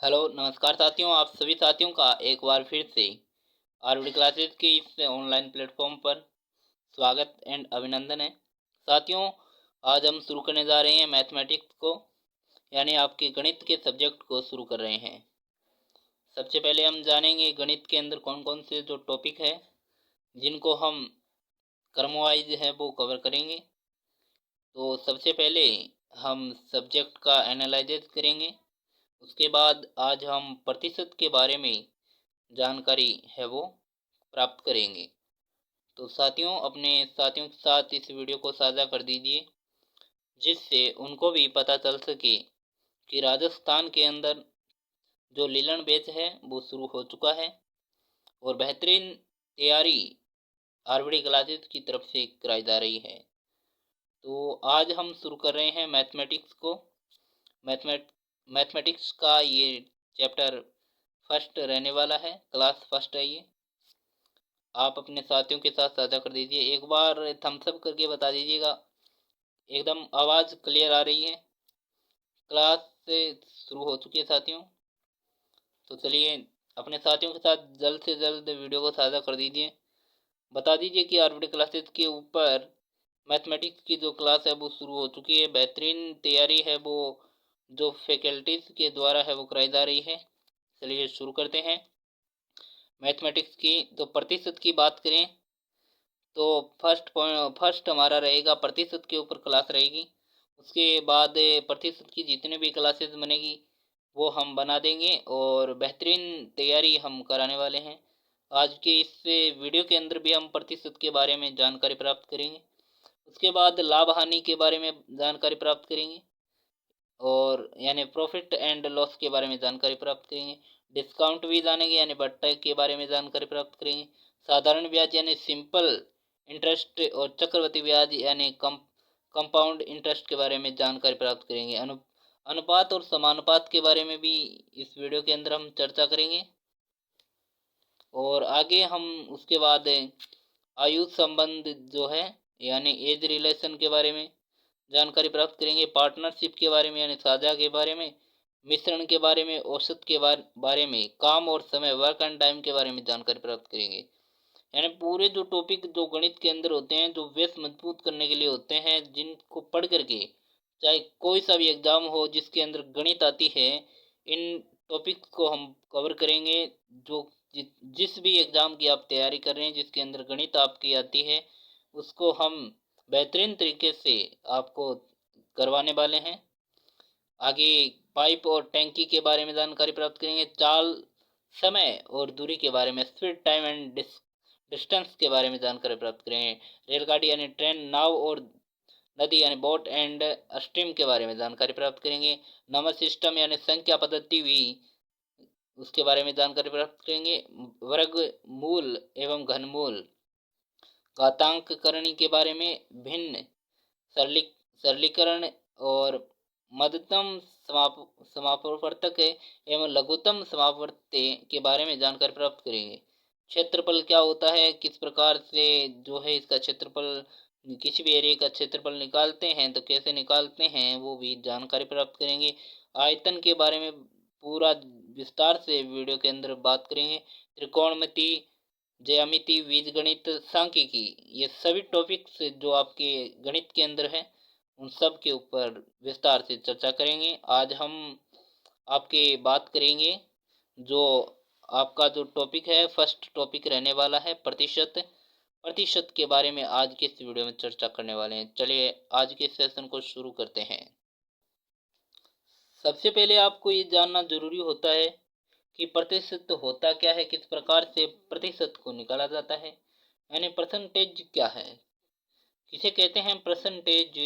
Hello नमस्कार साथियों, आप सभी साथियों का एक बार फिर से आरबीडी क्लासेस के इस ऑनलाइन प्लेटफॉर्म पर स्वागत एंड अभिनंदन है। साथियों, आज हम शुरू करने जा रहे हैं मैथमेटिक्स को, यानी आपके गणित के सब्जेक्ट को शुरू कर रहे हैं। सबसे पहले हम जानेंगे गणित के अंदर कौन कौन से जो टॉपिक है जिनको हम क्रमवाइज है वो कवर करेंगे। तो सबसे पहले हम सब्जेक्ट का एनालिसिस करेंगे। उसके बाद आज हम प्रतिशत के बारे में जानकारी है वो प्राप्त करेंगे। तो साथियों, अपने साथियों के साथ इस वीडियो को साझा कर दीजिए, जिससे उनको भी पता चल सके कि राजस्थान के अंदर जो लीलन बैच है वो शुरू हो चुका है और बेहतरीन तैयारी आरबीडी क्लासेस की तरफ से कराई जा रही है। तो आज हम शुरू कर रहे हैं मैथमेटिक्स को। मैथमेटिक्स का ये चैप्टर फर्स्ट रहने वाला है, क्लास फर्स्ट है ये। आप अपने साथियों के साथ साझा कर दीजिए। एक बार थम्स अप करके बता दीजिएगा, एकदम आवाज़ क्लियर आ रही है। क्लास से शुरू हो चुकी है साथियों। तो चलिए अपने साथियों के साथ जल्द से जल्द वीडियो को साझा कर दीजिए। बता दीजिए कि आरबीडी क्लासेस के ऊपर मैथमेटिक्स की जो क्लास है वो शुरू हो चुकी है। बेहतरीन तैयारी है वो जो फैकल्टीज़ के द्वारा है वो कराई जा रही है। चलिए शुरू करते हैं। मैथमेटिक्स की तो प्रतिशत की बात करें तो फर्स्ट हमारा रहेगा प्रतिशत के ऊपर क्लास रहेगी। उसके बाद प्रतिशत की जितने भी क्लासेस बनेगी वो हम बना देंगे और बेहतरीन तैयारी हम कराने वाले हैं। आज के इस वीडियो के अंदर भी हम प्रतिशत के बारे में जानकारी प्राप्त करेंगे। उसके बाद लाभ हानि के बारे में जानकारी प्राप्त करेंगे और यानी प्रॉफिट एंड लॉस के बारे में जानकारी प्राप्त करेंगे। डिस्काउंट भी जानेंगे यानी बट्टे के बारे में जानकारी प्राप्त करेंगे। साधारण ब्याज यानी सिंपल इंटरेस्ट और चक्रवृद्धि ब्याज यानी कंपाउंड इंटरेस्ट के बारे में जानकारी प्राप्त करेंगे। अनुपात और समानुपात के बारे में भी इस वीडियो के अंदर हम चर्चा करेंगे। और आगे हम उसके बाद आयु संबंध जो है यानी एज रिलेशन के बारे में जानकारी प्राप्त करेंगे। पार्टनरशिप के बारे में यानी साझा के बारे में, मिश्रण के बारे में, औसत के बारे में, काम और समय वर्क एंड टाइम के बारे में जानकारी प्राप्त करेंगे। यानी पूरे जो टॉपिक जो गणित के अंदर होते हैं, जो बेस मजबूत करने के लिए होते हैं, जिनको पढ़ करके चाहे कोई सा भी एग्जाम हो जिसके अंदर गणित आती है, इन टॉपिक्स को हम कवर करेंगे। जो जिस भी एग्जाम की आप तैयारी कर रहे हैं जिसके अंदर गणित आपकी आती है, उसको हम बेहतरीन तरीके से आपको करवाने वाले हैं। आगे पाइप और टैंकी के बारे में जानकारी प्राप्त करेंगे। चाल, समय और दूरी के बारे में, स्पीड, टाइम एंड डिस्टेंस के बारे में जानकारी प्राप्त करेंगे। रेलगाड़ी यानी ट्रेन, नाव और नदी यानी बोट एंड स्ट्रीम के बारे में जानकारी प्राप्त करेंगे। नंबर सिस्टम यानी संख्या पद्धति भी उसके बारे में जानकारी प्राप्त करेंगे। वर्ग मूल एवं घनमूल, घातांककरणी के बारे में, भिन्न सरलीकरण और मध्यतम समापवर्तक एवं लघुत्तम समापवर्त्य के बारे में जानकारी प्राप्त करेंगे। क्षेत्रफल क्या होता है, किस प्रकार से जो है इसका क्षेत्रफल, किसी भी एरिया का क्षेत्रफल निकालते हैं तो कैसे निकालते हैं वो भी जानकारी प्राप्त करेंगे। आयतन के बारे में पूरा विस्तार से वीडियो के अंदर बात करेंगे। त्रिकोणमिति, ज्यामिति, बीजगणित, सांख्यिकी, ये सभी टॉपिक्स जो आपके गणित के अंदर है उन सब के ऊपर विस्तार से चर्चा करेंगे। आज हम आपके बात करेंगे जो आपका जो टॉपिक है, फर्स्ट टॉपिक रहने वाला है प्रतिशत के बारे में आज के इस वीडियो में चर्चा करने वाले हैं। चलिए आज के सेशन को शुरू करते हैं। सबसे पहले आपको ये जानना जरूरी होता है कि प्रतिशत होता क्या है, किस प्रकार से प्रतिशत को निकाला जाता है, यानी परसेंटेज क्या है, किसे कहते हैं परसेंटेज।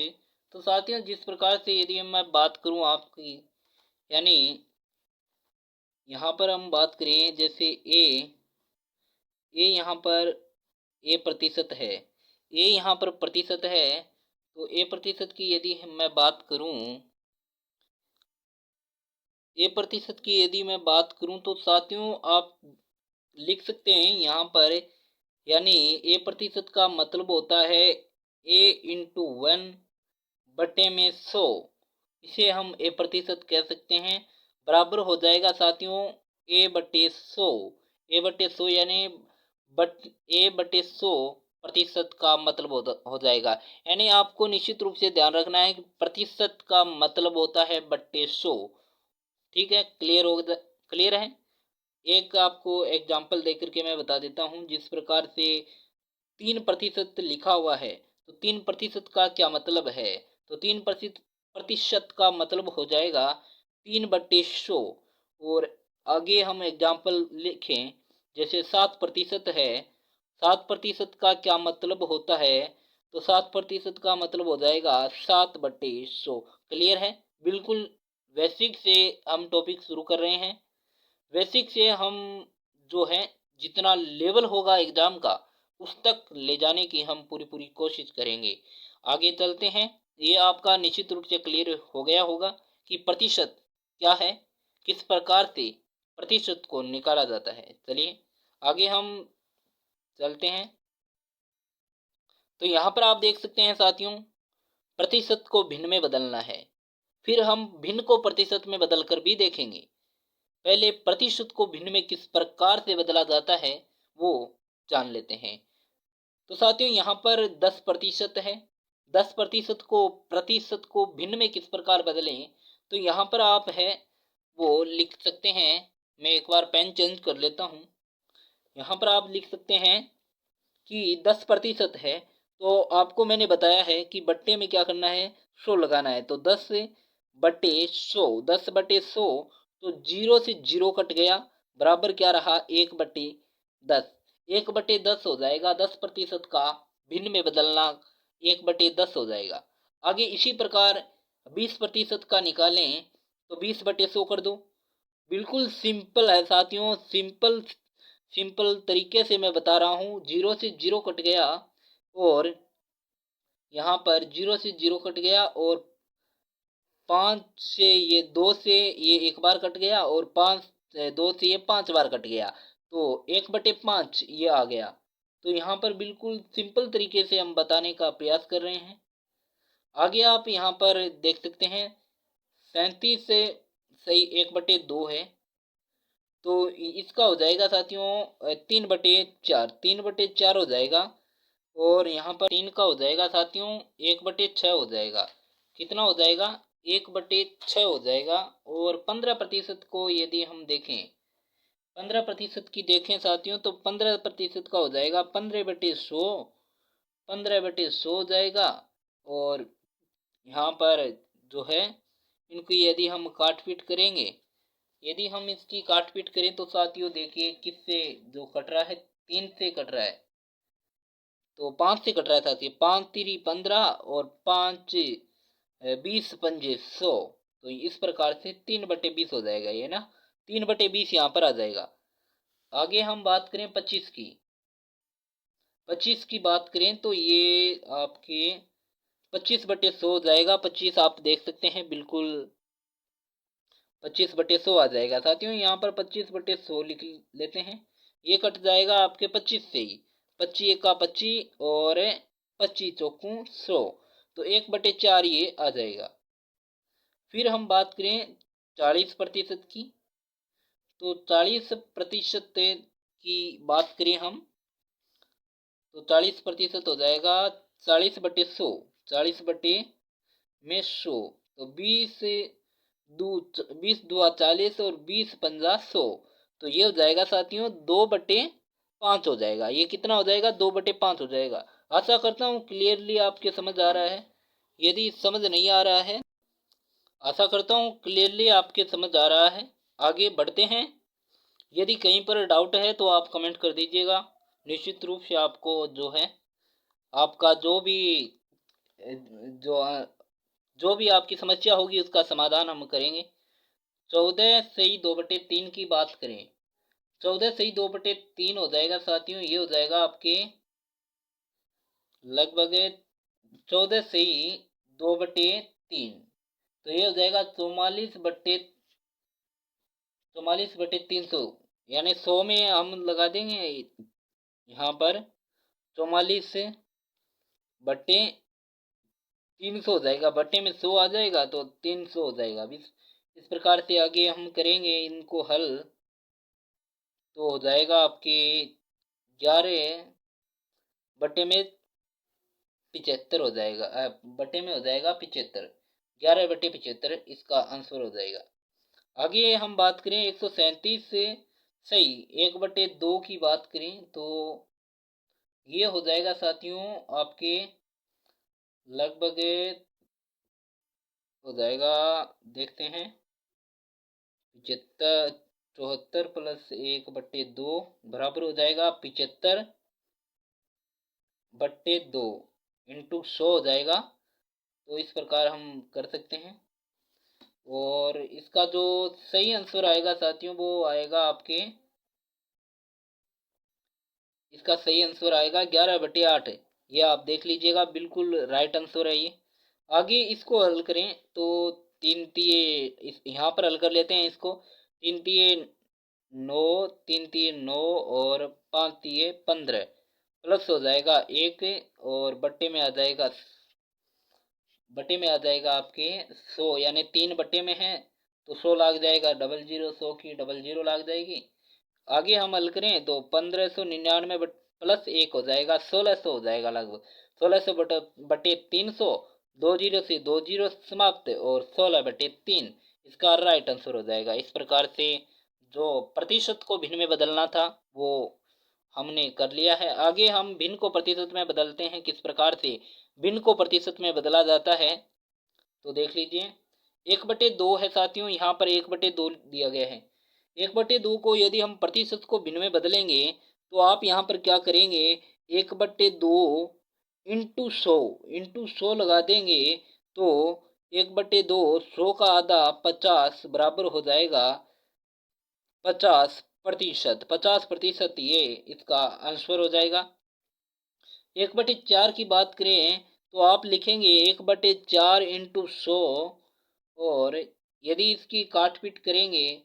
तो साथियों, जिस प्रकार से यदि मैं बात करूं आपकी, यानी यहाँ पर हम बात करें जैसे ए यहाँ पर ए प्रतिशत है, ए यहाँ पर प्रतिशत है, तो ए प्रतिशत की यदि मैं बात करूं, ए प्रतिशत की यदि मैं बात करूं तो साथियों आप लिख सकते हैं यहाँ पर, यानी ए प्रतिशत का मतलब होता है ए इंटू 1 बटे में 100। इसे हम ए प्रतिशत कह सकते हैं। बराबर हो जाएगा साथियों A/100। A/100 यानी A/100% का मतलब हो जाएगा। यानी आपको निश्चित रूप से ध्यान रखना है कि प्रतिशत का मतलब होता है बट्टे 100। ठीक है, क्लियर है। एक आपको एग्जाम्पल देकर के मैं बता देता हूँ। जिस प्रकार से 3% लिखा हुआ है, तो 3% का क्या मतलब है? तो 3% का मतलब हो जाएगा 3/100। और आगे हम एग्जाम्पल लिखें, जैसे 7% है। 7% का क्या मतलब होता है? तो 7% का मतलब हो जाएगा 7/100। क्लियर है? बिल्कुल बेसिक से हम टॉपिक शुरू कर रहे हैं। बेसिक से हम जो है जितना लेवल होगा एग्जाम का उस तक ले जाने की हम पूरी पूरी कोशिश करेंगे। आगे चलते हैं। ये आपका निश्चित रूप से क्लियर हो गया होगा कि प्रतिशत क्या है, किस प्रकार से प्रतिशत को निकाला जाता है। चलिए आगे हम चलते हैं। तो यहाँ पर आप देख सकते हैं साथियों, प्रतिशत को भिन्न में बदलना है। फिर हम भिन्न को प्रतिशत में बदल कर भी देखेंगे। पहले प्रतिशत को भिन्न में किस प्रकार से बदला जाता है वो जान लेते हैं। तो साथियों यहाँ पर 10% है। 10% को भिन्न में किस प्रकार बदलें, तो यहाँ पर आप है वो लिख सकते हैं। मैं एक बार पेन चेंज कर लेता हूँ। यहाँ पर आप लिख सकते हैं कि 10% है, तो आपको मैंने बताया है कि बट्टे में क्या करना है, 100 लगाना है। तो 10/100, 10/100, तो 0 से 0 कट गया, बराबर क्या रहा, 1/10। 1/10 हो जाएगा। 10% का भिन्न में बदलना 1/10 हो जाएगा। आगे इसी प्रकार 20% का निकालें तो 20/100 कर दो। बिल्कुल सिंपल है साथियों, सिंपल सिंपल तरीके से मैं बता रहा हूँ। 0 से 0 कट गया और यहाँ पर 0 से 0 कट गया, और 5 से ये 2 से ये एक बार कट गया, और 2 से ये 5 बार कट गया, तो 1/5 ये आ गया। तो यहाँ पर बिल्कुल सिंपल तरीके से हम बताने का प्रयास कर रहे हैं। आगे आप यहाँ पर देख सकते हैं 37 से सही 1/2 है, तो इसका हो जाएगा साथियों 3/4, 3/4 हो जाएगा। और यहाँ पर 3 का हो जाएगा साथियों 1/6 हो जाएगा। कितना हो जाएगा, 1/6 हो जाएगा। और 15% को यदि हम देखें, 15% की देखें साथियों, तो 15% का हो जाएगा 15/100, 15/100 हो जाएगा। और यहाँ पर जो है इनकी यदि हम काट पीट करेंगे, यदि हम इसकी काट पीट करें तो साथियों देखिए किससे जो कट रहा है, 3 से कट रहा है, तो 5 से कट रहा है साथियों। 5×3 = 15 और 5 20×5 = 100। तो इस प्रकार से 3/20 हो जाएगा ये ना, 3/20 यहाँ पर आ जाएगा। आगे हम बात करें 25 की। 25 की बात करें तो ये आपके 25/100 हो जाएगा। 25 आप देख सकते हैं बिल्कुल 25/100 आ जाएगा साथियों। यहाँ पर 25/100 लिख लेते हैं। ये कट जाएगा आपके 25 से ही, 25 का 25 और 25 चौकू 100, तो 1/4 ये आ जाएगा। फिर हम बात करें 40% की। तो 40% की बात करें हम, तो 40% हो जाएगा 40/100, 40/100, तो 20 दूआ 40 और 20×5 = 100। तो ये हो जाएगा साथियों 2/5 हो जाएगा। ये कितना हो जाएगा, 2/5 हो जाएगा। आशा करता हूँ क्लियरली आपके समझ आ रहा है। यदि समझ नहीं आ रहा है, आशा करता हूँ क्लियरली आपके समझ आ रहा है। आगे बढ़ते हैं। यदि कहीं पर डाउट है तो आप कमेंट कर दीजिएगा। निश्चित रूप से आपको जो है आपका जो जो भी आपकी समस्या होगी उसका समाधान हम करेंगे। 14 से ही 2/3 की बात करें, 14 से ही 2/3 हो जाएगा साथियों। ये हो जाएगा आपके लगभग 14 से ही 2/3, तो ये हो जाएगा 44/300। यानी 100 में हम लगा देंगे यहाँ पर 44/300 हो जाएगा। बट्टे में 100 आ जाएगा तो 300 हो जाएगा। इस प्रकार से आगे हम करेंगे इनको हल, तो हो जाएगा आपके 11/75 हो जाएगा, बटे में हो जाएगा 75, 11/75 इसका आंसर हो जाएगा। आगे हम बात करें 137 से सही 1/2 की बात करें तो ये हो जाएगा साथियों आपके लगभग हो जाएगा, देखते हैं, 75, 74 प्लस 1/2 बराबर हो जाएगा 75/2 इंटू 100 हो जाएगा। तो इस प्रकार हम कर सकते हैं और इसका जो सही आंसर आएगा साथियों वो आएगा आपके, इसका सही आंसर आएगा 11/8। ये आप देख लीजिएगा, बिल्कुल राइट आंसर है ये। आगे इसको हल करें तो 3 तिये यहाँ पर हल कर लेते हैं इसको। 3 तिये 9, 3 तिये 9 और 5 तिये 15 प्लस हो जाएगा 1 और बटे में आ जाएगा आपके 100, यानी 3 बटे में है तो 100 लाग जाएगा, 00 100 की 00 लाग जाएगी। आगे हम हल करें तो 1599 प्लस 1 हो जाएगा 1600 हो जाएगा लगभग, 1600 बटे 300, 20 से 20 समाप्त और 16/3 इसका राइट आंसर हो जाएगा। इस प्रकार से जो प्रतिशत को भिन्न में बदलना था वो हमने कर लिया है। आगे हम भिन्न को प्रतिशत में बदलते हैं, किस प्रकार से भिन्न को प्रतिशत में बदला जाता है तो देख लीजिए। 1/2 है साथियों, यहाँ पर 1/2 दिया गया है। 1/2 को यदि हम प्रतिशत को भिन्न में बदलेंगे तो आप यहाँ पर क्या करेंगे, 1/2 इंटू 100 लगा देंगे तो 1/2 100 का आधा 50 बराबर हो जाएगा 50%। 50% ये इसका आंसर हो जाएगा। 1/4 की बात करें तो आप लिखेंगे 1/4 इंटू 100 और यदि इसकी काट पीट करेंगे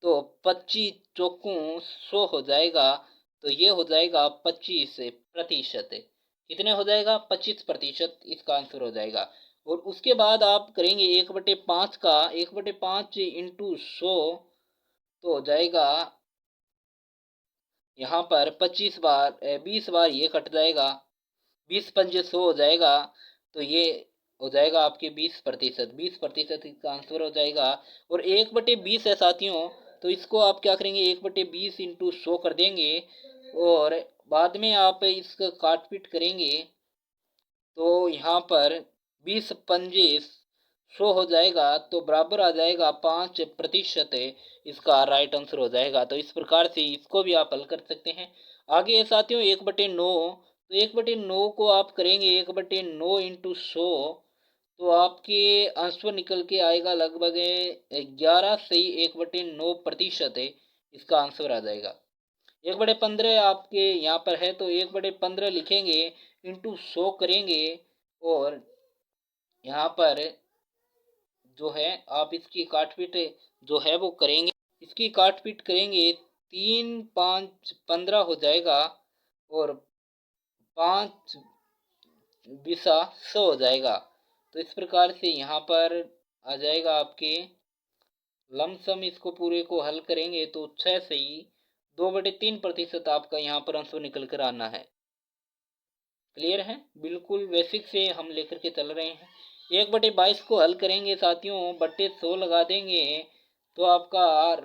तो 25 चौकू 100 हो जाएगा, तो ये हो जाएगा 25%। कितने हो जाएगा, 25% इसका आंसर हो जाएगा। और उसके बाद आप करेंगे 1/5 का 1/5 इंटू 100 तो हो जाएगा यहाँ पर 20 बार ये कट जाएगा, 20×5 100 हो जाएगा, तो ये हो जाएगा आपके 20%। 20% इसका आंसर हो जाएगा। और 1/20 है साथियों, तो इसको आप क्या करेंगे, 1/20 इंटू 100 कर देंगे और बाद में आप इसका काट पीट करेंगे तो यहाँ पर 20×5 100 हो जाएगा, तो बराबर आ जाएगा 5%, इसका राइट आंसर हो जाएगा। तो इस प्रकार से इसको भी आप हल कर सकते हैं। आगे साथियों 1/9, तो 1/9 को आप करेंगे 1/9 इंटू 100 तो आपके आंसर निकल के आएगा लगभग 11 सही 1/9% इसका आंसर आ जाएगा। 1/15 आपके यहाँ पर है तो 1/15 लिखेंगे इंटू 100 करेंगे और यहाँ पर जो है आप इसकी काटपीट जो है वो करेंगे, इसकी काटपीट करेंगे 3×5 = 15 हो जाएगा और 5×20 = 100 हो जाएगा। तो इस प्रकार से यहाँ पर आ जाएगा आपके लमसम, इसको पूरे को हल करेंगे तो 6 सही 2/3% आपका यहाँ पर आंसर निकल कर आना है। क्लियर है, बिल्कुल बेसिक से हम लेकर के चल रहे हैं। 1/22 को हल करेंगे साथियों, बट्टे 100 लगा देंगे तो आपका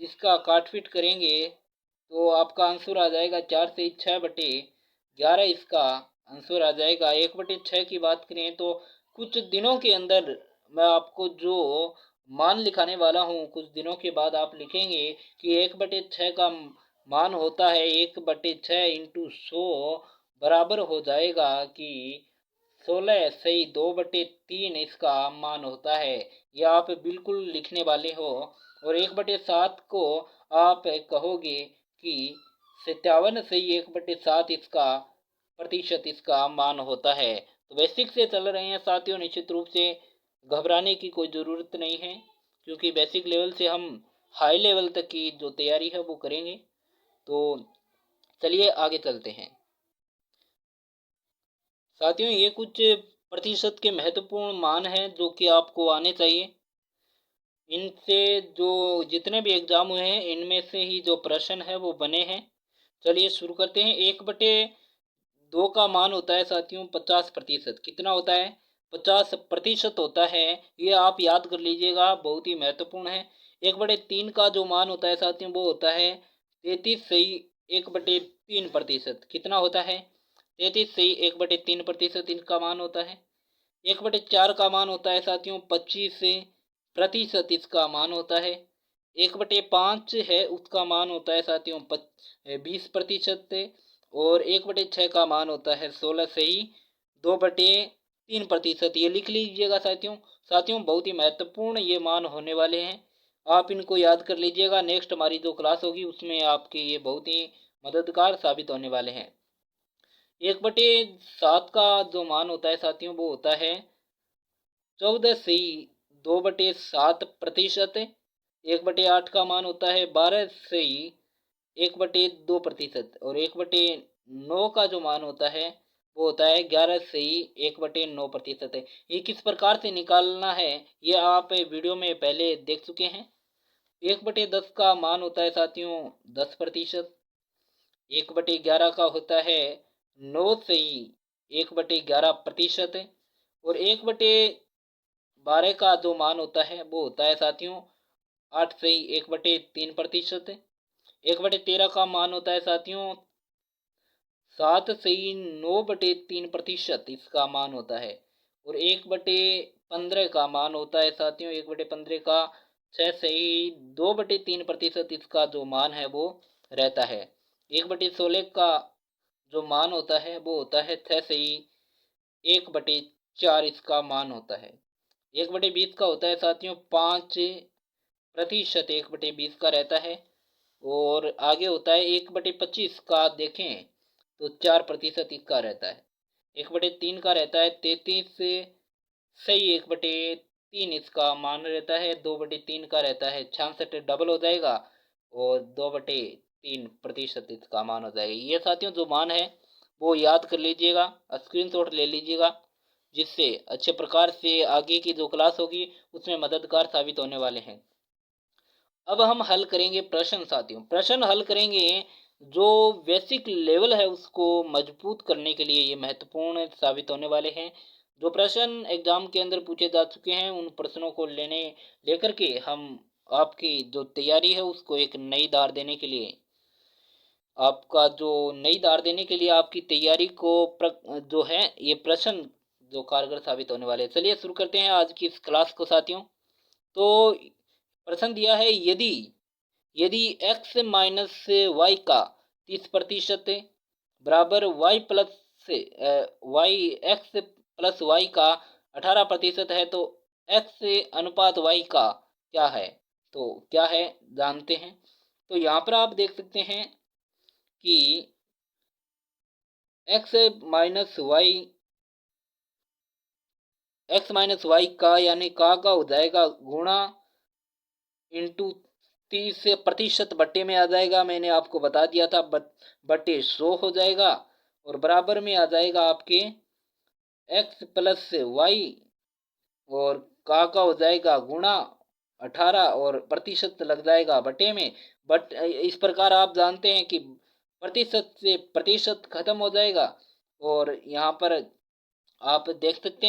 जिसका काटपीट करेंगे तो आपका आंसर आ जाएगा 4 से 6/11 इसका आंसर आ जाएगा। 1/6 की बात करें तो कुछ दिनों के अंदर मैं आपको जो मान लिखाने वाला हूँ, कुछ दिनों के बाद आप लिखेंगे कि 1/6 का मान होता है 1/6 इंटू 100 बराबर हो जाएगा कि 16 सही 2/3 इसका मान होता है। यह आप बिल्कुल लिखने वाले हो। और 1/7 को आप कहोगे कि 57 सही 1/7 इसका प्रतिशत इसका मान होता है। तो बेसिक से चल रहे हैं साथियों, निश्चित रूप से घबराने की कोई ज़रूरत नहीं है, क्योंकि बेसिक लेवल से हम हाई लेवल तक की जो तैयारी है वो करेंगे। तो चलिए आगे चलते हैं साथियों। ये कुछ प्रतिशत के महत्वपूर्ण मान हैं जो कि आपको आने चाहिए। इनसे जो जितने भी एग्जाम हुए हैं इनमें से ही जो प्रश्न है वो बने हैं। चलिए शुरू करते हैं। 1/2 का मान होता है साथियों 50%। कितना होता है? 50% होता है। ये आप याद कर लीजिएगा, बहुत ही महत्वपूर्ण है। 1/3 का जो मान होता है साथियों वो होता है 33 सही 1/3%। कितना होता है? 33 सही 1/3% इनका मान होता है। 1/4 का मान होता है साथियों 25% इसका मान होता है। 1/5 है उसका मान होता है साथियों 20%। और 1/6 का मान होता है 16 से ही 2/3%। ये लिख लीजिएगा साथियों। साथियों बहुत ही महत्वपूर्ण ये मान होने वाले हैं, आप इनको याद कर लीजिएगा। नेक्स्ट हमारी जो क्लास होगी उसमें आपके ये बहुत ही मददगार साबित होने वाले हैं। 1/7 का जो मान होता है साथियों वो होता है 14 से 2/7%। 1/8 का मान होता है 12 से 1/2%। और 1/9 का जो मान होता है वो होता है 11 से ही 1/9% है। ये किस प्रकार से निकालना है ये आप वीडियो में पहले देख चुके हैं। 1/10 का मान होता है साथियों 10%। 1/11 का होता है 9 से ही 1/11%। और 1/12 का जो मान होता है वो होता है साथियों 8 से ही 1/3%। 1/13 का मान होता है साथियों 7 से ही 9/3% इसका मान होता है। और 1/15 का मान होता है साथियों 1/15 का 6 से ही 2/3% इसका जो मान है वो रहता है। 1/16 का जो मान होता है वो होता है 6 से ही 1/4 इसका मान होता है। 1/20 का होता है साथियों 5%। 1/20 का रहता है। और आगे होता है 1/25 का देखें तो 4% इसका रहता है। 1/3 का रहता है 33 से सही 1/3 इसका मान रहता है। 2/3 का रहता है 66 डबल हो जाएगा। और 2/3% इसका मान हो जाएगा। ये साथियों जो मान है वो याद कर लीजिएगा, स्क्रीनशॉट ले लीजिएगा, जिससे अच्छे प्रकार से आगे की जो क्लास होगी उसमें मददगार साबित होने वाले हैं। अब हम हल करेंगे प्रश्न साथियों। प्रश्न हल करेंगे जो बेसिक लेवल है उसको मजबूत करने के लिए ये महत्वपूर्ण साबित होने वाले हैं। जो प्रश्न एग्जाम के अंदर पूछे जा चुके हैं उन प्रश्नों को लेकर के हम आपकी जो तैयारी है उसको एक नई धार देने के लिए, आपका जो नई धार देने के लिए आपकी तैयारी को जो है ये प्रश्न जो कारगर साबित होने वाले हैं। चलिए शुरू करते हैं आज की इस क्लास को साथियों। तो प्रश्न दिया है यदि यदि x माइनस वाई का 30% बराबर वाई एक्स प्लस वाई का 18% है तो x अनुपात y का क्या है? तो क्या है जानते हैं। तो यहाँ पर आप देख सकते हैं कि x माइनस वाई का यानी का हो जाएगा गुणा इंटू 30% बट्टे में आ जाएगा। मैंने आपको बता दिया था बट्टे 100 हो जाएगा। और बराबर में आ जाएगा आपके x प्लस वाई और का हो जाएगा गुणा 18 और प्रतिशत लग जाएगा बटे में। बट इस प्रकार आप जानते हैं कि प्रतिशत से प्रतिशत खत्म हो जाएगा। और यहाँ पर आप देख सकते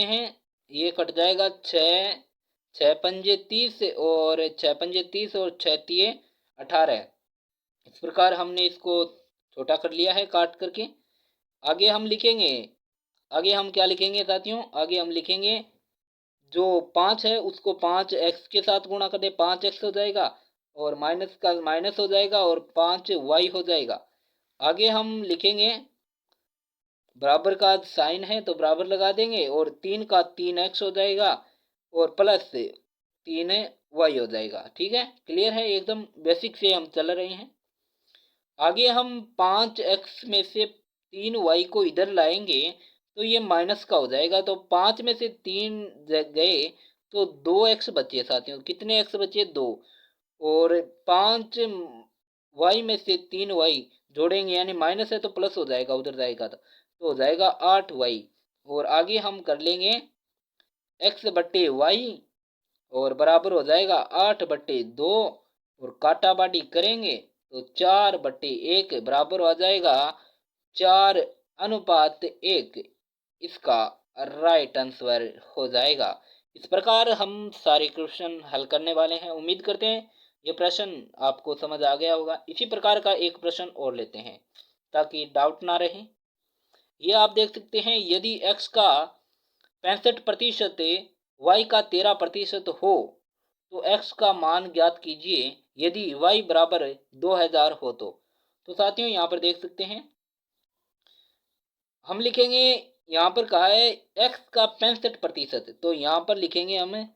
हैं ये कट जाएगा 6 पंजे 30 और 6 पंजे 30 और 6 तिये 18। इस प्रकार हमने इसको छोटा कर लिया है काट करके। आगे हम लिखेंगे, आगे हम क्या लिखेंगे साथियों? आगे हम लिखेंगे जो 5 है उसको 5x के साथ गुणा कर दे, 5x हो जाएगा। और माइनस का माइनस हो जाएगा और 5y हो जाएगा। आगे हम लिखेंगे बराबर का साइन है तो बराबर लगा देंगे और 3 का 3x हो जाएगा और प्लस 3y हो जाएगा। ठीक है, क्लियर है, एकदम बेसिक से हम चल रहे हैं। आगे हम 5x में से 3y को इधर लाएंगे तो ये माइनस का हो जाएगा। तो 5 में से 3 गए तो 2x बचे साथियों। कितने x बचे? 2। और 5y में से 3y जोड़ेंगे यानी माइनस है तो प्लस हो जाएगा, उधर जाएगा तो हो जाएगा 8y। और आगे हम कर लेंगे एक्स बट्टे वाई और बराबर हो जाएगा 8/2 और काटा बाटी करेंगे तो 4/1 बराबर हो जाएगा 4:1। इसका राइट आंसर हो जाएगा। इस प्रकार हम सारे क्वेश्चन हल करने वाले हैं। उम्मीद करते हैं ये प्रश्न आपको समझ आ गया होगा। इसी प्रकार का एक प्रश्न और लेते हैं ताकि डाउट ना रहे। ये आप देख सकते हैं, यदि x का 65% y का 13% हो तो x का मान ज्ञात कीजिए यदि y बराबर 2000 हो तो साथियों यहाँ पर देख सकते हैं हम लिखेंगे, यहाँ पर कहा है x का 65%, तो यहाँ पर लिखेंगे हम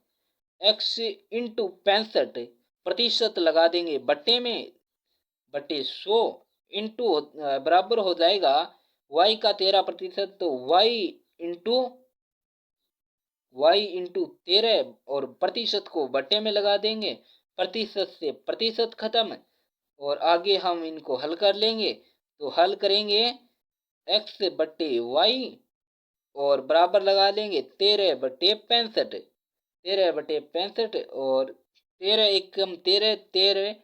x इंटू 65% लगा देंगे बट्टे में बट्टे 100 इंटू बराबर हो जाएगा y का 13%, तो y इंटू 13 और प्रतिशत को बट्टे में लगा देंगे, प्रतिशत से प्रतिशत खत्म और आगे हम इनको हल कर लेंगे। तो हल करेंगे x बट्टे वाई और बराबर लगा लेंगे 13/65, 13/65 और 13 एकम 13, 13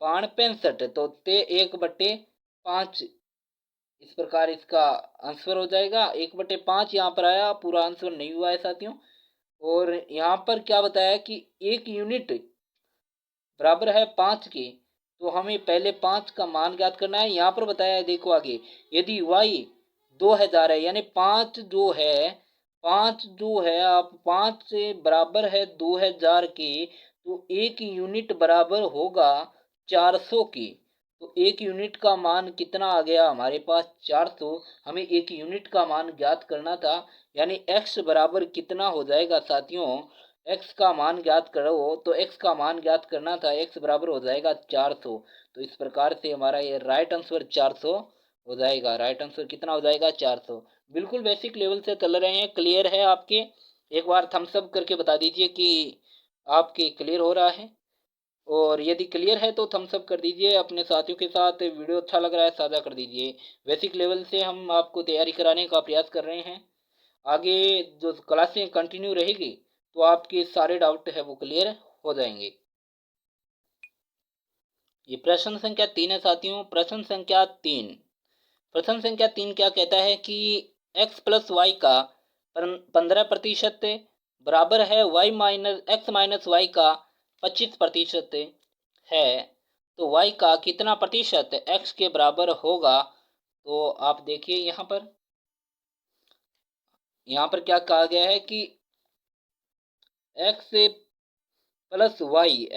पाँच 65, तो 1/5। इस प्रकार इसका आंसर हो जाएगा 1/5। यहाँ पर आया, पूरा आंसर नहीं हुआ है साथियों। और यहाँ पर क्या बताया कि 1 यूनिट बराबर है 5 के, तो हमें पहले 5 का मान ज्ञात करना है। यहाँ पर बताया है, देखो आगे, यदि y 2000 है यानी 5 जो है आप 5 से बराबर है 2000 के, तो 1 यूनिट बराबर होगा 400 की। तो 1 यूनिट का मान कितना आ गया हमारे पास 400। हमें 1 यूनिट का मान ज्ञात करना था, यानी x बराबर कितना हो जाएगा साथियों, x का मान ज्ञात करो तो x का मान ज्ञात करना था, x बराबर हो जाएगा 400। तो इस प्रकार से हमारा ये राइट आंसर 400 हो जाएगा। राइट आंसर कितना हो जाएगा 400। बिल्कुल बेसिक लेवल से चल रहे हैं, क्लियर है आपके? एक बार थम्स अप करके बता दीजिए कि आपके क्लियर हो रहा है, और यदि क्लियर है तो थम्स अप कर दीजिए। अपने साथियों के साथ वीडियो अच्छा लग रहा है साझा कर दीजिए। बेसिक लेवल से हम आपको तैयारी कराने का प्रयास कर रहे हैं। आगे जो क्लासें कंटिन्यू रहेगी तो आपके सारे डाउट है वो क्लियर हो जाएंगे। ये प्रश्न संख्या 3 है साथियों। प्रश्न संख्या 3, प्रश्न संख्या 3 क्या कहता है कि x प्लस वाई का 15% बराबर है x माइनस वाई का 25% है, तो y का कितना प्रतिशत x के बराबर होगा। तो आप देखिए यहाँ पर क्या कहा गया है कि x प्लस वाई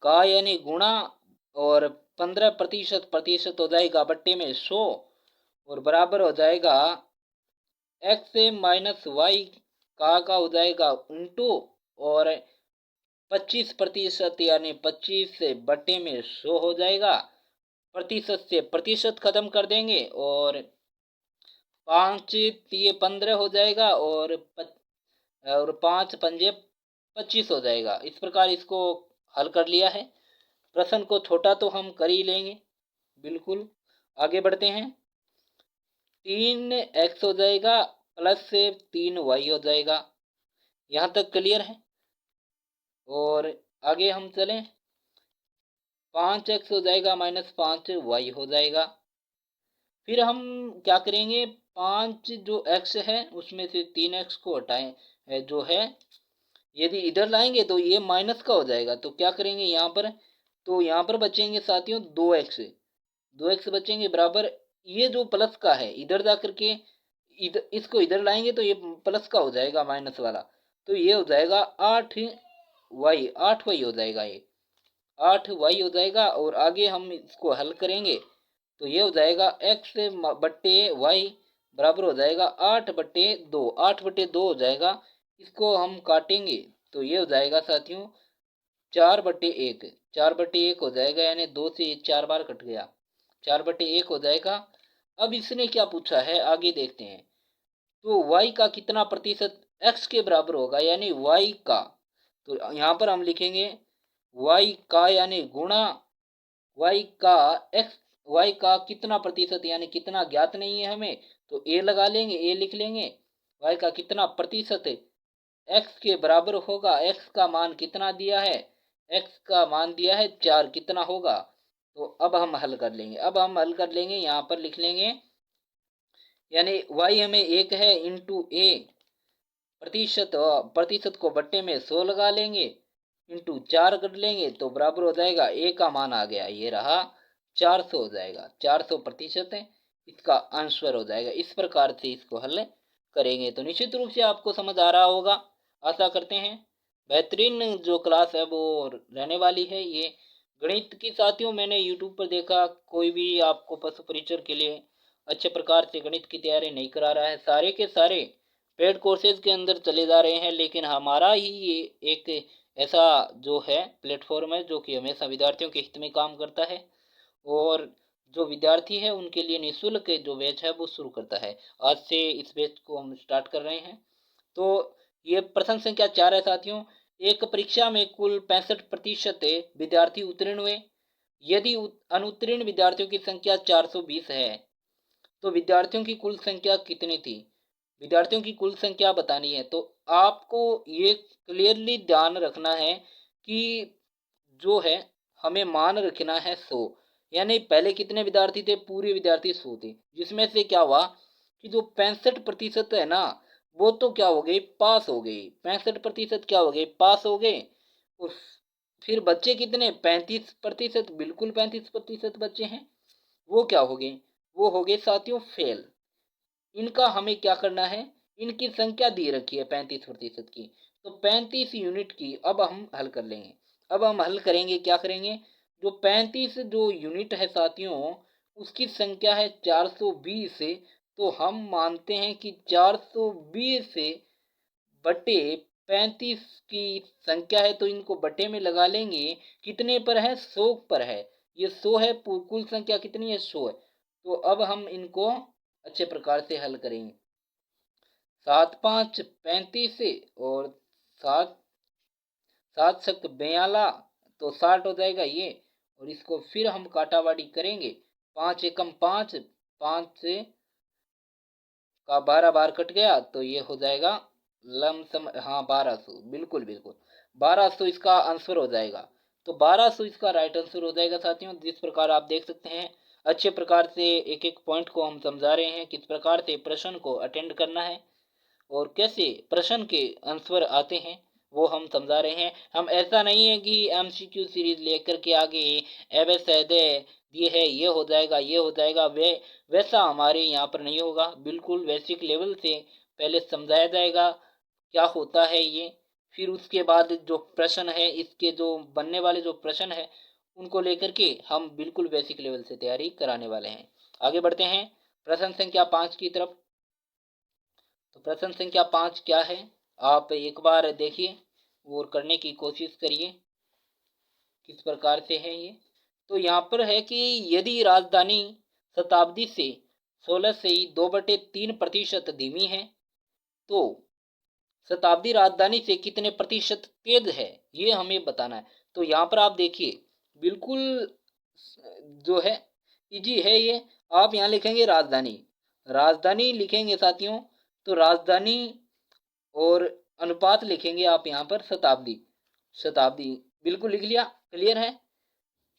का यानी गुणा और 15% हो जाएगा बट्टे में 100 और बराबर हो जाएगा x माइनस वाई का हो जाएगा इंटू और 25% यानी 25 से बट्टे में 100 हो जाएगा। प्रतिशत से प्रतिशत खत्म कर देंगे और 5 तिये 15 हो जाएगा और 5 पंजे 25 हो जाएगा। इस प्रकार इसको हल कर लिया है। प्रश्न को छोटा तो हम कर ही लेंगे। बिल्कुल आगे बढ़ते हैं। 3x हो जाएगा प्लस से 3y हो जाएगा। यहाँ तक क्लियर है। और आगे हम चलें, 5x हो जाएगा माइनस 5y हो जाएगा। फिर हम क्या करेंगे, 5 जो x है उसमें से 3x को हटाएं जो है, यदि इधर लाएंगे तो ये माइनस का हो जाएगा। तो क्या करेंगे यहाँ पर, तो यहाँ पर बचेंगे साथियों 2x बचेंगे बराबर, ये जो प्लस का है इधर जा करके इसको इधर लाएंगे तो ये प्लस का हो जाएगा माइनस वाला, तो ये हो जाएगा 8y हो जाएगा, ये 8y हो जाएगा। और आगे हम इसको हल करेंगे तो ये हो जाएगा x बट्टे वाई बराबर हो जाएगा 8/2, 8/2 हो जाएगा। इसको हम काटेंगे तो ये हो जाएगा साथियों 4/1, 4/1 हो जाएगा, यानी 2 से 4 बार कट गया, 4/1 हो जाएगा। अब इसने क्या पूछा है आगे देखते हैं। तो y का कितना प्रतिशत x के बराबर होगा, यानी y का, तो यहाँ पर हम लिखेंगे y का यानी गुणा y का x, y का कितना प्रतिशत यानी कितना ज्ञात नहीं है हमें, तो a लगा लेंगे, a लिख लेंगे y का कितना प्रतिशत x के बराबर होगा। x का मान कितना दिया है, x का मान दिया है 4, कितना होगा। तो अब हम हल कर लेंगे, यहाँ पर लिख लेंगे, यानी y हमें 1 है इंटू a, प्रतिशत को बट्टे में 100 लगा लेंगे, इंटू 4 कर लेंगे तो बराबर हो जाएगा, a का मान आ गया, ये रहा 400 हो जाएगा। 400 प्रतिशत है, इसका आंसर हो जाएगा। इस प्रकार से इसको हल करेंगे तो निश्चित रूप से आपको समझ आ रहा होगा, आशा करते हैं। बेहतरीन जो क्लास है वो रहने वाली है। ये गणित की साथियों मैंने यूट्यूब पर देखा, कोई भी आपको पशु परीक्षण के लिए अच्छे प्रकार से गणित की तैयारी नहीं करा रहा है, सारे के सारे पेड कोर्सेज के अंदर चले जा रहे हैं। लेकिन हमारा ही ये एक ऐसा जो है प्लेटफॉर्म है जो कि हमेशा विद्यार्थियों के हित में काम करता है, और जो विद्यार्थी है उनके लिए निःशुल्क जो बैच है वो शुरू करता है। आज से इस बैच को हम स्टार्ट कर रहे हैं। तो ये प्रश्न संख्या 4 है साथियों। एक परीक्षा में कुल 65% विद्यार्थी उत्तीर्ण हुए। यदि अनुत्तीर्ण विद्यार्थियों की संख्या 420 है तो विद्यार्थियों की कुल संख्या कितनी थी। विद्यार्थियों की कुल संख्या बतानी है। तो आपको ये क्लियरली ध्यान रखना है कि जो है हमें मान रखना है 100, यानी पहले कितने विद्यार्थी थे, पूरे विद्यार्थी 100 थे, जिसमें से क्या हुआ कि जो 65% है ना वो तो क्या हो गए, पास हो गए। 65% क्या हो गए, पास हो गए। और फिर बच्चे कितने, 35%, बिल्कुल 35% बच्चे हैं वो क्या हो गए, वो हो गए साथियों फेल। इनका हमें क्या करना है, इनकी संख्या दी रखी है 35% की, तो 35 यूनिट की अब हम हल कर लेंगे। अब हम हल करेंगे, क्या करेंगे, जो 35 जो यूनिट है साथियों उसकी संख्या है 420 से, तो हम मानते हैं कि 420 से बटे 35 की संख्या है तो इनको बटे में लगा लेंगे। कितने पर है, 100 पर है, ये 100 है, कुल संख्या कितनी है, 100 है। तो अब हम इनको अच्छे प्रकार से हल करेंगे। 7 5 35 और 7 7 7 42, तो 60 हो जाएगा ये। और इसको फिर हम काटावाड़ी करेंगे, 5 एकम 5, 5 से का 12 बार कट गया तो ये हो जाएगा लमसम, हाँ 1200, बिल्कुल बिल्कुल 1200 इसका आंसर हो जाएगा। तो 1200 इसका राइट आंसर हो जाएगा साथियों। जिस प्रकार आप देख सकते हैं अच्छे प्रकार से एक एक पॉइंट को हम समझा रहे हैं, किस प्रकार से प्रश्न को अटेंड करना है और कैसे प्रश्न के आंसर आते हैं वो हम समझा रहे हैं। हम ऐसा नहीं है कि एमसीक्यू सीरीज लेकर के आगे ये है, ये हो जाएगा, ये हो जाएगा, वैसा हमारे यहाँ पर नहीं होगा। बिल्कुल बेसिक लेवल से पहले समझाया जाएगा क्या होता है ये, फिर उसके बाद जो प्रश्न है, इसके जो बनने वाले जो प्रश्न है उनको लेकर के हम बिल्कुल बेसिक लेवल से तैयारी कराने वाले हैं। आगे बढ़ते हैं प्रश्न संख्या 5 की तरफ। तो प्रश्न संख्या 5 क्या है, आप एक बार देखिए और करने की कोशिश करिए किस प्रकार से है ये। तो यहाँ पर है कि यदि राजधानी शताब्दी से 16 से ही 2/3% धीमी है तो शताब्दी राजधानी से कितने प्रतिशत तेज है, ये हमें बताना है। तो यहाँ पर आप देखिए बिल्कुल जो है इजी है ये। आप यहाँ लिखेंगे राजधानी, राजधानी लिखेंगे साथियों, तो राजधानी और अनुपात लिखेंगे आप यहाँ पर शताब्दी, शताब्दी बिल्कुल लिख लिया, क्लियर है।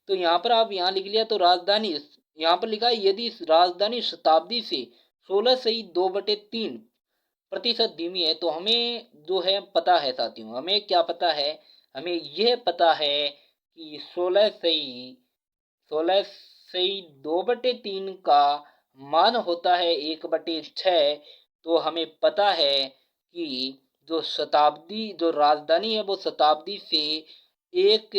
तो यहाँ पर आप यहाँ लिख लिया, तो राजधानी यहाँ पर लिखा है यदि राजधानी शताब्दी से 16 से ही 2/3% धीमी है, तो हमें जो है पता है साथियों, हमें क्या पता है, हमें यह पता है कि 16 से ही 2/3 का मान होता है 1/6। तो हमें पता है कि जो शताब्दी जो राजधानी है वो शताब्दी से एक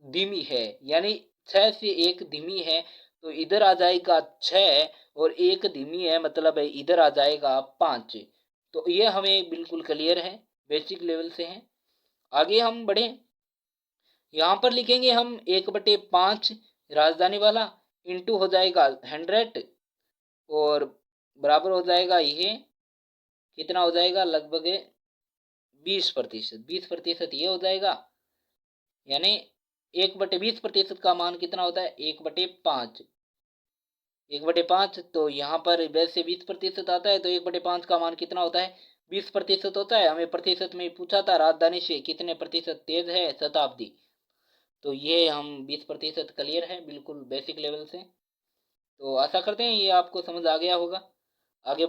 धीमी है, यानी 6 से 1 धीमी है, तो इधर आ जाएगा 6 और 1 धीमी है, मतलब है इधर आ जाएगा 5। तो ये हमें बिल्कुल क्लियर है, बेसिक लेवल से है। आगे हम बढ़े, यहाँ पर लिखेंगे हम 1/5 राजधानी वाला इंटू हो जाएगा 100 और बराबर हो जाएगा ये कितना हो जाएगा, लगभग 20%, 20% ये हो जाएगा, यानी 1/20% का मान कितना होता है, 1/5, 1/5। तो यहाँ पर वैसे 20% आता है तो 1/5 का मान कितना होता है, 20% होता है, हमें प्रतिशत में पूछा था राजधानी से कितने प्रतिशत तेज है शताब्दी, तो ये हम 20% क्लियर है बिल्कुल बेसिक लेवल से। तो आशा करते हैं ये आपको समझ आ गया होगा। आगे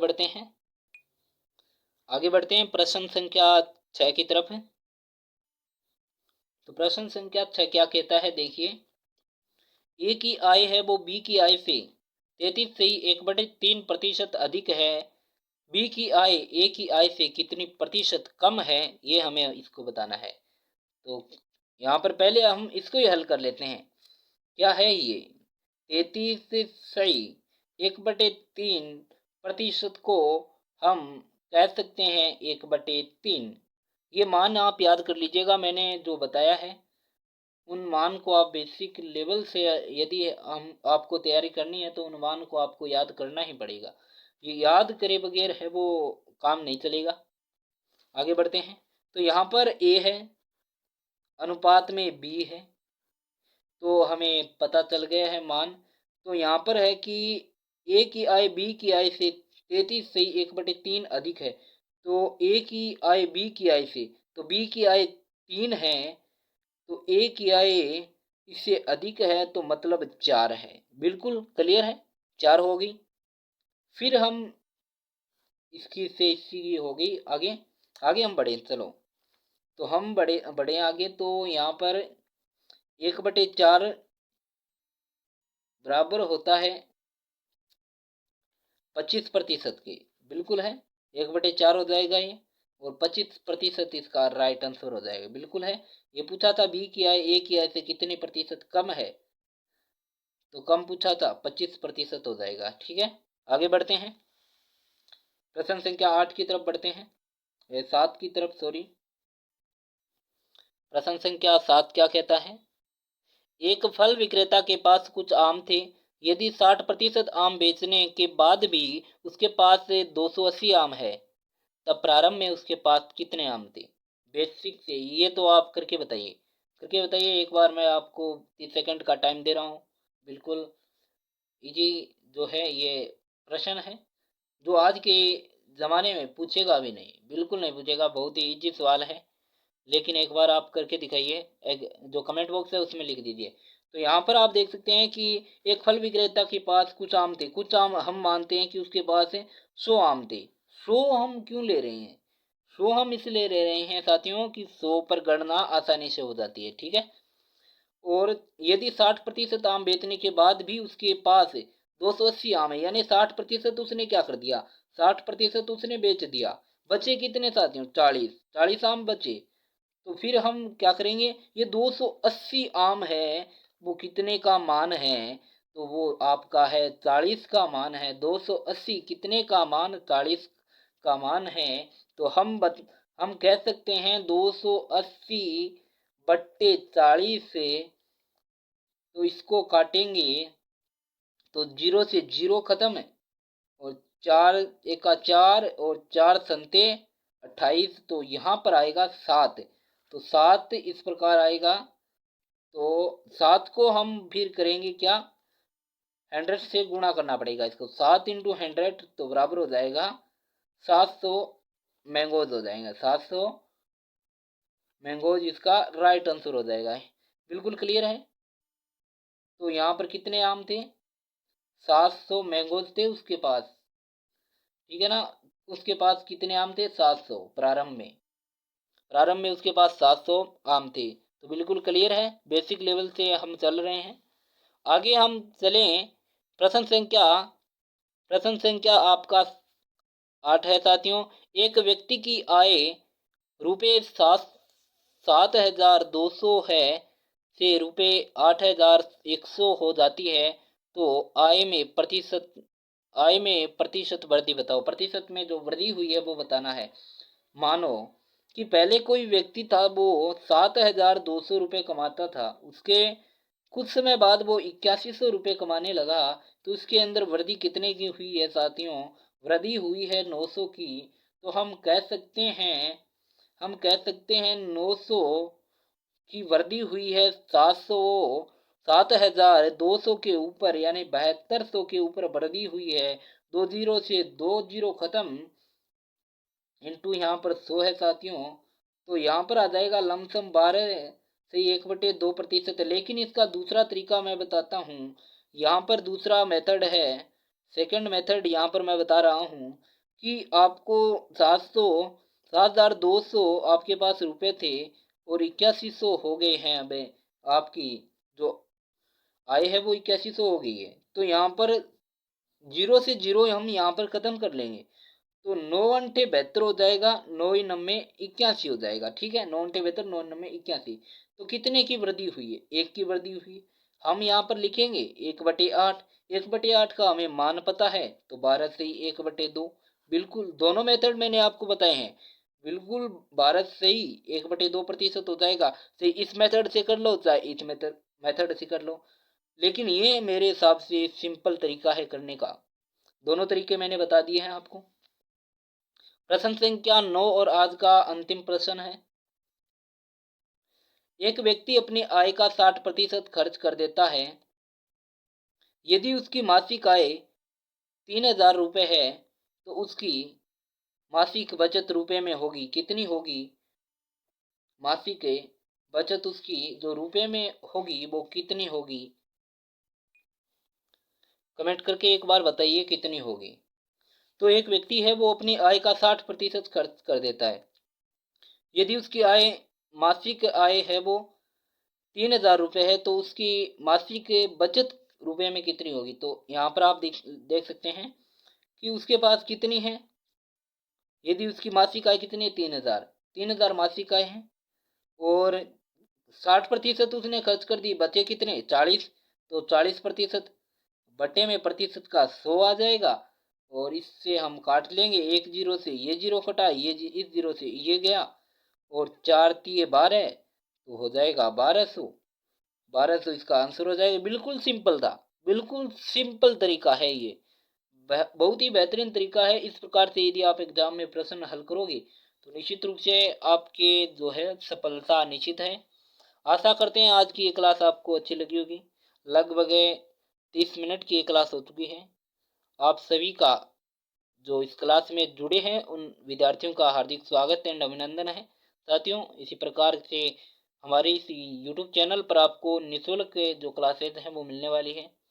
बढ़ते हैं, प्रश्न संख्या 6 की तरफ है। तो प्रश्न संख्या 6 क्या कहता है, देखिए, ए की आय है वो बी की आय से 33.3% अधिक है, बी की आय ए की आय से कितनी प्रतिशत कम है, ये हमें इसको बताना है। तो यहाँ पर पहले हम इसको ही हल कर लेते हैं। क्या है ये 33/3% को हम कह सकते हैं 1/3। ये मान आप याद कर लीजिएगा, मैंने जो बताया है उन मान को आप बेसिक लेवल से, यदि हम आपको तैयारी करनी है तो उन मान को आपको याद करना ही पड़ेगा। ये याद करे बगैर है वो काम नहीं चलेगा। आगे बढ़ते हैं। तो यहाँ पर ए है, अनुपात में बी है, तो हमें पता चल गया है मान। तो यहाँ पर है कि ए की आय बी की आय से 33/1/3 अधिक है, तो ए की आय बी की आय से, तो बी की आय 3 है, तो ए की आय इससे अधिक है, तो मतलब 4 है। बिल्कुल क्लियर है, 4 हो गई। फिर हम इसकी हो गई। आगे आगे हम बढ़े, चलो तो हम बढ़े आगे। तो यहाँ पर 1/4 बराबर होता है 25% के। बिल्कुल है, 1/4 हो जाएगा ये, और 25% इसका राइट आंसर हो जाएगा। बिल्कुल है। ये पूछा था बी की आय ए की आय से कितने प्रतिशत कम है, तो कम पूछा था, 25% हो जाएगा। ठीक है, आगे बढ़ते हैं। प्रश्न संख्या 8 की तरफ बढ़ते हैं, 7 की तरफ, सॉरी। प्रश्न संख्या 7 क्या कहता है, एक फल विक्रेता के पास कुछ आम थे। यदि 60% आम बेचने के बाद भी उसके पास 280 आम है, तब प्रारंभ में उसके पास कितने आम थे। बेसिक से ये तो आप करके बताइए एक बार। मैं आपको 30 सेकंड का टाइम दे रहा हूँ। बिल्कुल इजी जो है ये प्रश्न है, जो आज के ज़माने में पूछेगा भी नहीं, बिल्कुल नहीं पूछेगा, बहुत ही इजी सवाल है। लेकिन एक बार आप करके दिखाइए, एक जो कमेंट बॉक्स है उसमें लिख दीजिए। तो यहाँ पर आप देख सकते हैं कि एक फल विक्रेता के पास कुछ आम थे, कुछ आम हम मानते हैं कि उसके पास 100 आम थे। 100 हम क्यों ले रहे हैं, 100 हम इसलिए ले रहे हैं साथियों कि 100 पर गणना आसानी से हो जाती है। ठीक है, और यदि 60% आम बेचने के बाद भी उसके पास 280 आम है, यानी 60% उसने क्या कर दिया, 60% उसने बेच दिया, बचे कितने साथियों, 40 आम बचे। तो फिर हम क्या करेंगे, ये 280 आम है, वो कितने का मान है, तो वो आपका है 40 का मान है। 280 कितने का मान, 40 का मान है। तो हम कह सकते हैं 280/40 से, तो इसको काटेंगे तो 0 से 0 खत्म है, और 4 एका 4 और 4 संते 28, तो यहाँ पर आएगा 7। तो 7 इस प्रकार आएगा। तो 7 को हम फिर करेंगे क्या, 100 से गुणा करना पड़ेगा इसको, 7 इंटू 100, तो बराबर हो जाएगा 700 मैंगोज हो जाएगा, 700 मैंगोज इसका राइट आंसर हो जाएगा। बिल्कुल क्लियर है। तो यहाँ पर कितने आम थे, 700 मैंगोज थे उसके पास। ठीक है ना, उसके पास कितने आम थे, 700 प्रारंभ में उसके पास 700 आम थे। तो बिल्कुल क्लियर है, बेसिक लेवल से हम चल रहे हैं। आगे हम चलें। प्रश्न संख्या आपका 8 है साथियों। एक व्यक्ति की आय रुपये 7,200 है से रुपये 8,100 हो जाती है, तो आय में प्रतिशत वृद्धि बताओ। प्रतिशत में जो वृद्धि हुई है वो बताना है। मानो कि पहले कोई व्यक्ति था, वो 7,200 रुपये कमाता था, उसके कुछ समय बाद वो 8100 रुपये कमाने लगा, तो उसके अंदर वृद्धि कितने की हुई है साथियों, वृद्धि हुई है 900 की। तो हम कह सकते हैं 900 की वृद्धि हुई है 7,200 के ऊपर, यानी 7200 के ऊपर वृद्धि हुई है। 2 जीरो से 2 जीरो खत्म, इंटू यहाँ पर 100 है साथियों, तो यहाँ पर आ जाएगा लमसम 12 से 1/2%। लेकिन इसका दूसरा तरीका मैं बताता हूँ। यहाँ पर दूसरा मेथड है, सेकंड मेथड यहाँ पर मैं बता रहा हूँ कि आपको 7,200 आपके पास रुपए थे और 8100 हो गए हैं। अब आपकी जो आय है वो 8100 हो गई है। तो यहाँ पर जीरो से जीरो हम यहाँ पर खत्म कर लेंगे, तो 9 × 72 हो जाएगा, 9×9 = 81 हो जाएगा। ठीक है, 9 × 72 9×9 = 81। तो कितने की वृद्धि हुई है? 1 की वृद्धि हुई है। हम यहाँ पर लिखेंगे 1/8। 1/8 का हमें मान पता है, तो 12 से ही 1/2। बिल्कुल दोनों मेथड मैंने आपको बताए हैं, बिल्कुल 12 से ही 1/2% हो जाएगा। चाहे इस मेथड से कर लो, चाहे इस मेथड से कर लो, लेकिन ये मेरे हिसाब से सिंपल तरीका है करने का। दोनों तरीके मैंने बता दिए हैं आपको। प्रश्न संख्या 9 और आज का अंतिम प्रश्न है। एक व्यक्ति अपनी आय का 60% खर्च कर देता है। यदि उसकी मासिक आय 3,000 रुपये है तो उसकी मासिक बचत रुपए में होगी, कितनी होगी? मासिक बचत उसकी जो रुपए में होगी वो कितनी होगी? कमेंट करके एक बार बताइए कितनी होगी। तो एक व्यक्ति है वो अपनी आय का 60% खर्च कर देता है। यदि उसकी आय मासिक आय है वो 3,000 रुपये है तो उसकी मासिक बचत रुपए में कितनी होगी? तो यहाँ पर आप देख सकते हैं कि उसके पास कितनी है। यदि उसकी मासिक आय कितनी है? 3,000। 3,000 मासिक आय है और 60% उसने खर्च कर दी, बचे कितने? 40। तो 40% बटे में प्रतिशत का 100 आ जाएगा और इससे हम काट लेंगे। एक जीरो से ये जीरो कटा, ये इस जीरो से ये गया और 4×3 = 12, तो हो जाएगा 1200। 1200 इसका आंसर हो जाएगा। बिल्कुल सिंपल था, बिल्कुल सिंपल तरीका है ये, बहुत ही बेहतरीन तरीका है। इस प्रकार से यदि आप एग्जाम में प्रश्न हल करोगे तो निश्चित रूप से आपके जो है सफलता निश्चित है। आशा करते हैं आज की ये क्लास आपको अच्छी लगी होगी। लगभग 30 मिनट की ये क्लास हो चुकी है। आप सभी का जो इस क्लास में जुड़े हैं उन विद्यार्थियों का हार्दिक स्वागत एंड अभिनंदन है। साथियों, इसी प्रकार से हमारे इस यूट्यूब चैनल पर आपको निःशुल्क जो क्लासेज हैं वो मिलने वाली है।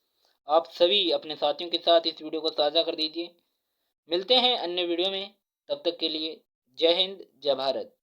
आप सभी अपने साथियों के साथ इस वीडियो को साझा कर दीजिए। मिलते हैं अन्य वीडियो में, तब तक के लिए जय हिंद, जय भारत।